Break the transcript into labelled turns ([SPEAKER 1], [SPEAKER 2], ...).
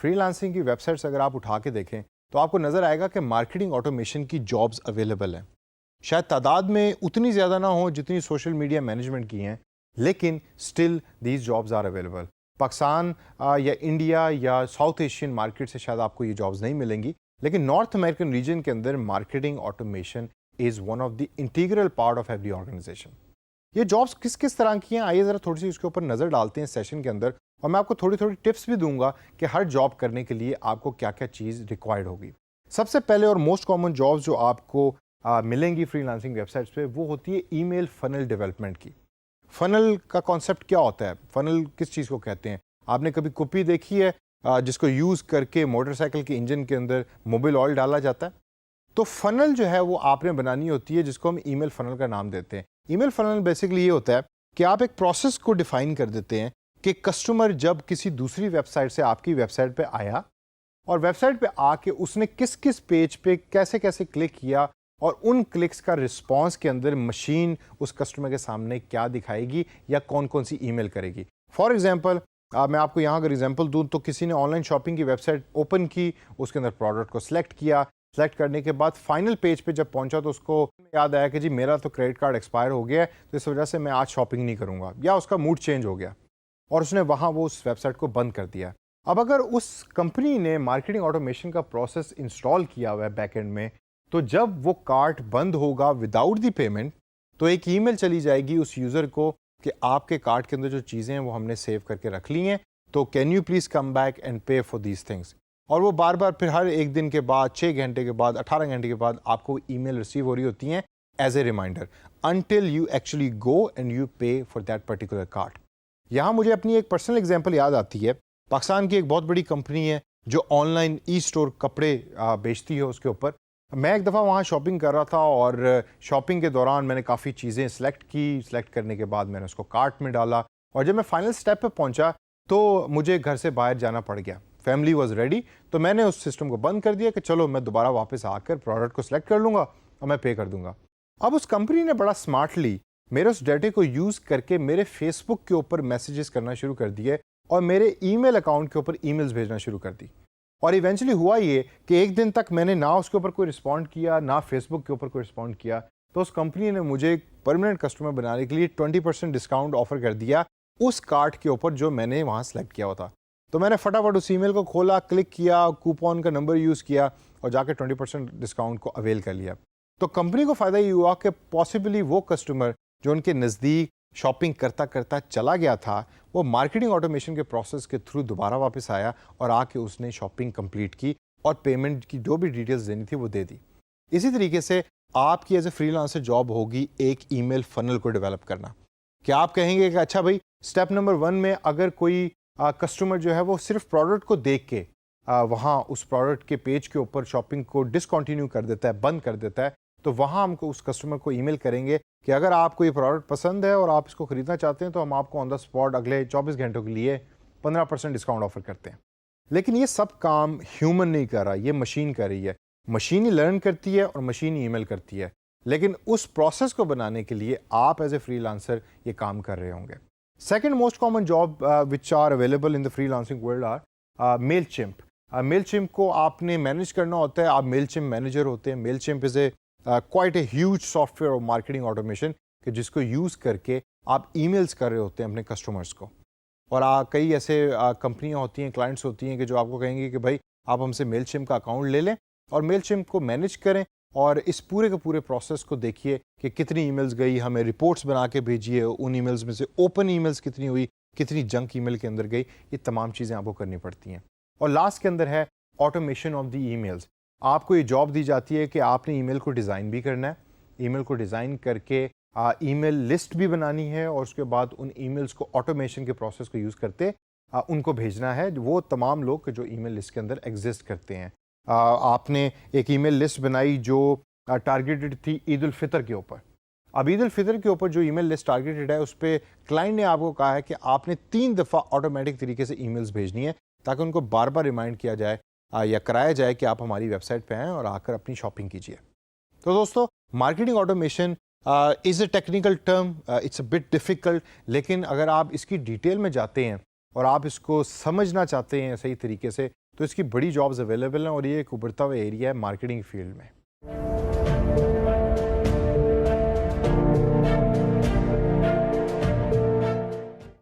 [SPEAKER 1] Freelancing की websites अगर आप उठा के देखें तो आपको नज़र आएगा कि मार्केटिंग ऑटोमेशन की जॉब्स अवेलेबल हैं। शायद तादाद में उतनी ज़्यादा ना हो जितनी सोशल मीडिया मैनेजमेंट की हैं, लेकिन still these jobs are available. Pakistan या इंडिया या साउथ एशियन मार्केट से शायद आपको ये जॉब्स नहीं मिलेंगी, लेकिन नॉर्थ अमेरिकन रीजन के अंदर marketing automation is one of the integral part of every organisation. ये जॉब्स किस किस तरह की हैं, आइए ज़रा थोड़ी सी इसके ऊपर नज़र डालते हैं सेशन के अंदर, और मैं आपको थोड़ी थोड़ी टिप्स भी दूंगा कि हर जॉब करने के लिए आपको क्या क्या चीज़ रिक्वायर्ड होगी। सबसे पहले और मोस्ट कॉमन जॉब्स जो आपको मिलेंगी फ्रीलांसिंग वेबसाइट्स पे, वो होती है ईमेल फनल डेवलपमेंट की। फनल का कॉन्सेप्ट क्या होता है? फनल किस चीज़ को कहते हैं? आपने कभी कुप्पी देखी है जिसको यूज़ करके मोटरसाइकिल के इंजन के अंदर मोबिल ऑयल डाला जाता है? तो फनल जो है वो आपने बनानी होती है, जिसको हम ईमेल फनल का नाम देते हैं। ईमेल फनल बेसिकली ये होता है कि आप एक प्रोसेस को डिफाइन कर देते हैं कि कस्टमर जब किसी दूसरी वेबसाइट से आपकी वेबसाइट पे आया और वेबसाइट पे आके उसने किस किस पेज पे कैसे कैसे क्लिक किया, और उन क्लिक्स का रिस्पांस के अंदर मशीन उस कस्टमर के सामने क्या दिखाएगी या कौन कौन सी ईमेल करेगी। फॉर एग्जांपल मैं आपको यहाँ अगर एग्जांपल दूँ तो किसी ने ऑनलाइन शॉपिंग की वेबसाइट ओपन की, उसके अंदर प्रोडक्ट को सिलेक्ट किया, सेलेक्ट करने के बाद फाइनल पेज पे जब पहुंचा तो उसको याद आया कि जी मेरा तो क्रेडिट कार्ड एक्सपायर हो गया है, तो इस वजह से मैं आज शॉपिंग नहीं करूंगा, या उसका मूड चेंज हो गया और उसने वहां वो उस वेबसाइट को बंद कर दिया। अब अगर उस कंपनी ने मार्केटिंग ऑटोमेशन का प्रोसेस इंस्टॉल किया हुआ है बैकएंड में, तो जब वो कार्ट बंद होगा विदाउट द पेमेंट, तो एक ईमेल चली जाएगी उस यूज़र को कि आपके कार्ट के अंदर जो चीज़ें हैं वो हमने सेव करके रख ली हैं, तो can you please come back and पे फॉर दीज थिंग्स। और वो बार बार फिर हर एक दिन के बाद, 6 घंटे के बाद, 18 घंटे के बाद आपको ईमेल रिसीव हो रही होती हैं as a reminder, until you actually go and you pay for that particular cart. यहाँ मुझे अपनी एक पर्सनल एग्जांपल याद आती है। पाकिस्तान की एक बहुत बड़ी कंपनी है जो ऑनलाइन ई स्टोर कपड़े बेचती है, उसके ऊपर मैं एक दफ़ा वहाँ शॉपिंग कर रहा था और शॉपिंग के दौरान मैंने काफ़ी चीज़ें सेलेक्ट की। सेलेक्ट करने के बाद मैंने उसको कार्ट में डाला, और जब मैं फाइनल स्टेप पे पहुँचा तो मुझे घर से बाहर जाना पड़ गया। फैमिली वॉज रेडी, तो मैंने उस सिस्टम को बंद कर दिया कि चलो मैं दोबारा वापस आकर प्रोडक्ट को सिलेक्ट कर लूँगा और मैं पे कर दूंगा। अब उस कंपनी ने बड़ा स्मार्टली मेरे उस डाटे को यूज़ करके मेरे फेसबुक के ऊपर मैसेजेस करना शुरू कर दिए और मेरे ईमेल अकाउंट के ऊपर ईमेल्स भेजना शुरू कर दी। और इवेंचुअली हुआ ये कि एक दिन तक मैंने ना उसके ऊपर कोई रिस्पॉन्ड किया, ना फेसबुक के ऊपर कोई रिस्पॉन्ड किया, तो उस कंपनी ने मुझे एक परमानेंट कस्टमर बनाने के लिए 20% डिस्काउंट ऑफर कर दिया उस कार्ड के ऊपर जो मैंने वहाँ सेलेक्ट किया हुआ था। तो मैंने फटाफट उस ईमेल को खोला, क्लिक किया, कूपन का नंबर यूज़ किया और जाके 20% डिस्काउंट को अवेल कर लिया। तो कंपनी को फ़ायदा ये हुआ कि पॉसिबली वो कस्टमर जो उनके नज़दीक शॉपिंग करता करता चला गया था, वो मार्केटिंग ऑटोमेशन के प्रोसेस के थ्रू दोबारा वापस आया और आके उसने शॉपिंग कंप्लीट की और पेमेंट की जो भी डिटेल्स देनी थी वो दे दी। इसी तरीके से आपकी एज ए फ्रीलांसर जॉब होगी एक ईमेल फनल को डेवलप करना। क्या आप कहेंगे कि अच्छा भाई, स्टेप नंबर 1 में अगर कोई कस्टमर जो है वो सिर्फ प्रोडक्ट को देख के वहाँ उस प्रोडक्ट के पेज के ऊपर शॉपिंग को डिसकंटिन्यू कर देता है, बंद कर देता है, तो वहाँ हमको उस कस्टमर को ईमेल करेंगे कि अगर आपको ये प्रोडक्ट पसंद है और आप इसको ख़रीदना चाहते हैं तो हम आपको ऑन द स्पॉट अगले 24 घंटों के लिए 15% डिस्काउंट ऑफर करते हैं। लेकिन ये सब काम ह्यूमन नहीं कर रहा, ये मशीन कर रही है। मशीन ही लर्न करती है और मशीन ही ईमेल करती है, लेकिन उस प्रोसेस को बनाने के लिए आप एज ए फ्रीलांसर ये काम कर रहे होंगे। Second most common job which are available in the freelancing world are Mailchimp. Mailchimp को आपने मैनेज करना होता है, आप Mailchimp मैनेजर होते हैं। Mailchimp is a quite a huge software of marketing automation कि जिसको यूज़ करके आप ईमेल्स कर रहे होते हैं अपने कस्टमर्स को। और कई ऐसे कंपनियां होती हैं, क्लाइंट्स होती हैं कि जो आपको कहेंगे कि भाई आप हमसे Mailchimp का अकाउंट ले लें और Mailchimp को मैनेज करें और इस पूरे के पूरे प्रोसेस को देखिए कि कितनी ईमेल्स गई, हमें रिपोर्ट्स बना के भेजिए, उन ईमेल्स में से ओपन ईमेल्स कितनी हुई, कितनी जंक ईमेल के अंदर गई, ये तमाम चीज़ें आपको करनी पड़ती हैं। और लास्ट के अंदर है ऑटोमेशन ऑफ द ईमेल्स। आपको ये जॉब दी जाती है कि आपने ईमेल को डिज़ाइन भी करना है, ईमेल को डिज़ाइन करके ईमेल लिस्ट भी बनानी है और उसके बाद उन ईमेल्स को ऑटोमेशन के प्रोसेस को यूज़ करते उनको भेजना है वो तमाम लोग जो ईमेल लिस्ट के अंदर एग्जिस्ट करते हैं। आपने एक ईमेल लिस्ट बनाई जो टारगेटेड थी ईद उल फितर के ऊपर। अब ईद उल फितर के ऊपर जो ईमेल लिस्ट टारगेटेड है उस पर क्लाइंट ने आपको कहा है कि आपने 3 दफ़ा ऑटोमेटिक तरीके से ईमेल्स भेजनी है ताकि उनको बार बार रिमाइंड किया जाए या कराया जाए कि आप हमारी वेबसाइट पे आएँ और आकर अपनी शॉपिंग कीजिए। तो दोस्तों, marketing automation is a technical term, it's a bit difficult, लेकिन अगर आप इसकी डिटेल में जाते हैं और आप इसको समझना चाहते हैं सही तरीके से, तो इसकी बड़ी जॉब्स अवेलेबल हैं और ये एक उभरता हुआ एरिया है मार्केटिंग फील्ड में।